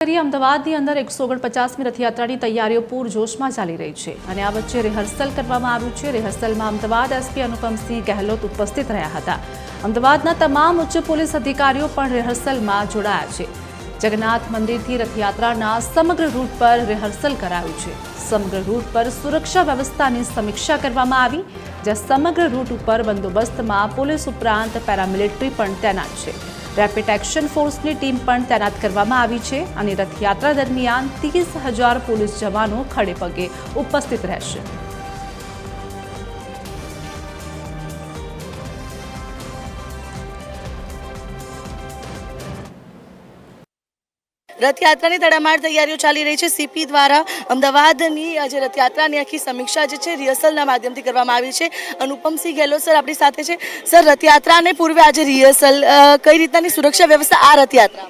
અમદાવાદની અંદર 149મી રથયાત્રાની તૈયારીઓ પૂરજોશમાં ચાલી રહી છે અને આ વચ્ચે રિહર્સલ કરવામાં આવ્યું છે। રિહર્સલમાં અમદાવાદ એસપી અનુપમસિંહ ગહેલોત ઉપસ્થિત રહ્યા હતા। અમદાવાદના તમામ ઉચ્ચ પોલીસ અધિકારીઓ પણ રિહર્સલમાં જોડાયા છે। જગન્નાથ મંદિરથી રથયાત્રાના સમગ્ર રૂટ પર રિહર્સલ કરાયું છે। સમગ્ર રૂટ પર સુરક્ષા વ્યવસ્થાની સમીક્ષા કરવામાં આવી, જ્યાં સમગ્ર રૂટ ઉપર બંદોબસ્તમાં પોલીસ ઉપરાંત પેરામિલિટરી પણ તૈનાત છે। રેપિડ એક્શન ફોર્સની ટીમ પણ તૈનાત કરવામાં આવી છે અને રથયાત્રા દરમિયાન 30,000 પોલીસ જવાનો ખડેપગે ઉપસ્થિત રહેશે। રથયાત્રાની તડામાર તૈયારીઓ ચાલી રહી છે। સીપી દ્વારા અમદાવાદની આજે રથયાત્રાની આખી સમીક્ષા જે છે રિહર્સલના માધ્યમથી કરવામાં આવી છે। અનુપમસિંહ ગહેલોત સર આપણી સાથે છે। સર, રથયાત્રાને પૂર્વે આજે રિહર્સલ કઈ રીતની સુરક્ષા વ્યવસ્થા આ રથયાત્રા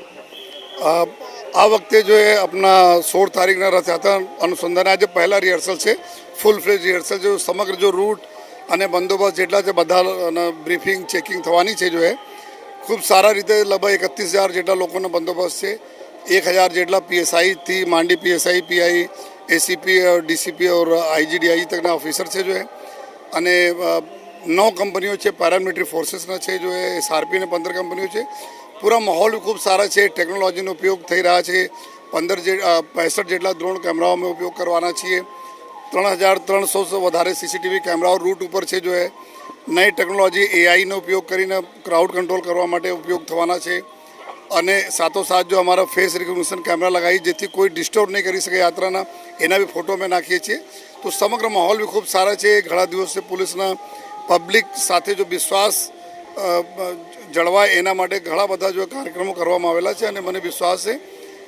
આ વખતે જો એ अपना 16 તારીખના રથયાત્રા અનુસંધાને આજે પહેલા રિહર્સલ છે, ફૂલ ફ્લેજ રિહર્સલ। જો સમગ્ર જો રૂટ અને બંદોબસ્ત જેટલા છે બધા બ્રીફિંગ ચેકિંગ થવાની છે। જો એ ખૂબ સારા રીતે લગભગ 31,000 જેટલા લોકોનો બંદોબસ્ત છે। 1,000 જેટલા પીએસઆઈ થી માંડી પીએસઆઈ, પીઆઈ, एसीपी और डीसीपी और आईजीडीआई तकना ऑफिसर છે। જો અને 9 કંપનીઓ છે, પેરામિલિટરી ફોર્सेसના છે। જો એસઆરપી ને 15 કંપનીઓ છે। પૂરા માહોલ ખૂબ સારા છે। ટેકનોલોજીનો ઉપયોગ થઈ રહ્યા છે। 65 જેટલા ડ્રોન કેમેરાઓનો ઉપયોગ કરવાના છીએ। 3,300 વધારે સીસીટીવી કેમેરાઓ રૂટ ઉપર છે। જો નઈ ટેકનોલોજી એઆઈનો ઉપયોગ કરીને ક્રાઉડ કંટ્રોલ કરવા માટે ઉપયોગ થવાના છે। અને સાથોસાથ જો અમારા ફેસ રિકોગ્નિશન કેમેરા લગાવી જેથી કોઈ ડિસ્ટર્બ નહીં કરી શકે યાત્રાના, એના બી ફોટો અમે નાખીએ છીએ। તો સમગ્ર માહોલ બી ખૂબ સારા છે। ઘણા દિવસથી પોલીસના પબ્લિક સાથે જો વિશ્વાસ જળવાય એના માટે ઘણા બધા જો કાર્યક્રમો કરવામાં આવેલા છે અને મને વિશ્વાસ છે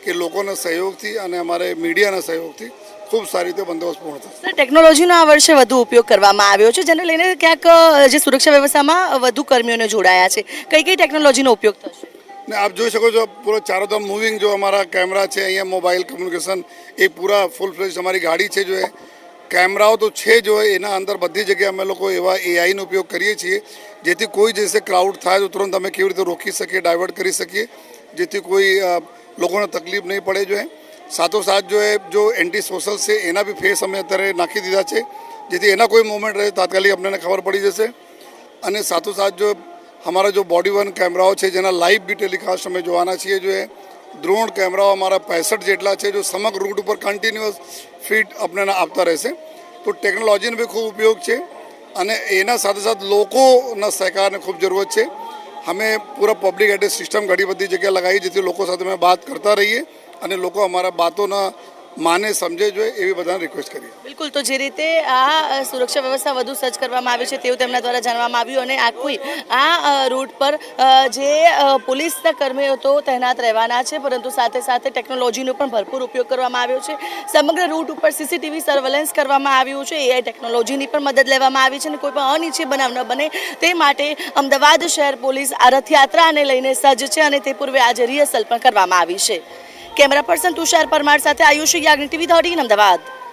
કે લોકોના સહયોગથી અને અમારે મીડિયાના સહયોગથી ખૂબ સારી રીતે બંદોબસ્ત પૂર્ણ થશે। સર, ટેકનોલોજીનો આ વર્ષે વધુ ઉપયોગ કરવામાં આવ્યો છે, જેને લઈને ક્યાંક જે સુરક્ષા વ્યવસ્થામાં વધુ કર્મીઓને જોડાયા છે। કઈ કઈ ટેકનોલોજીનો ઉપયોગ થશે? ને आप જોઈ શકો છો પૂરો ચારો તરફ મૂવિંગ જો અમારા કેમેરા છે। અહીંયા મોબાઈલ કમ્યુનિકેશન એ પૂરા ફૂલ ફ્લેજ અમારી ગાડી છે। જો કેમેરાઓ તો છે। જો એના અંદર બધી જગ્યાએ અમે લોકો એવા એઆઈનો ઉપયોગ કરીએ છીએ જેથી કોઈ જैसे ક્રાઉડ થાય તો तुरंत અમે કેવી રીતે રોકી શકીએ, ડાયવર્ટ કરી શકીએ જેથી કોઈ લોકોને તકલીફ નહીં પડે। જો સાથોસાથ જો એન્ટી સોશલ છે એના બી ફેસ અમે અત્યારે નાખી દીધા છે જેથી એના કોઈ મોમેન્ટ રહે તાત્કાલિક અમને ખબર પડી જશે। અને સાથોસાથ જો हमारा जो बॉडी वन कैमराओं है जेना लाइव भी टेलिकास्ट हमें जोवाना चाहिए। जो है ड्रोन कैमराओं हमारा 65 जेटला है जो समग्र रूट पर कंटिन्यूअस फीड अपने आपता रहेશે। तो टेक्नोलॉजीનો भी खूब उपयोग છે અને એના સાથે સાથે લોકોના સહકારની ખૂબ જરૂરત છે। અમે પૂરા પબ્લિક એડ્રેસ સિસ્ટમ ઘણી બધી જગ્યાએ લગાવી જેથી લોકો સાથે અમે વાત કરતા રહીએ અને લોકો અમારા બાતોના માને સમજે। જોઈએ એવી બધાને રિક્વેસ્ટ કરીએ। બિલકુલ, તો જે રીતે આ સુરક્ષા વ્યવસ્થા વધુ સજ્જ કરવામાં આવી છે તેવું તેમના દ્વારા જાણવામાં આવ્યું અને આખું આ રૂટ પર જે પોલીસના કર્મીઓ તો તૈનાત રહેવાના છે, પરંતુ સાથે સાથે ટેકનોલોજીનો પણ ભરપૂર ઉપયોગ કરવામાં આવ્યો છે। સમગ્ર રૂટ ઉપર સીસીટીવી સર્વેલન્સ કરવામાં આવ્યું છે। એઆઈ ટેકનોલોજીની પણ મદદ લેવામાં આવી છે અને કોઈ પણ અનિચ્છનીય બનાવ ન બને તે માટે અમદાવાદ શહેર પોલીસ આ રથયાત્રાને લઈને સજ્જ છે અને તે પૂર્વે આજે રિહર્સલ પણ કરવામાં આવી છે। કેમેરા પર્સન તુષાર પરમાર સાથે આયુષી યાજ્ઞિક, ટીવી 13 અમદાવાદ।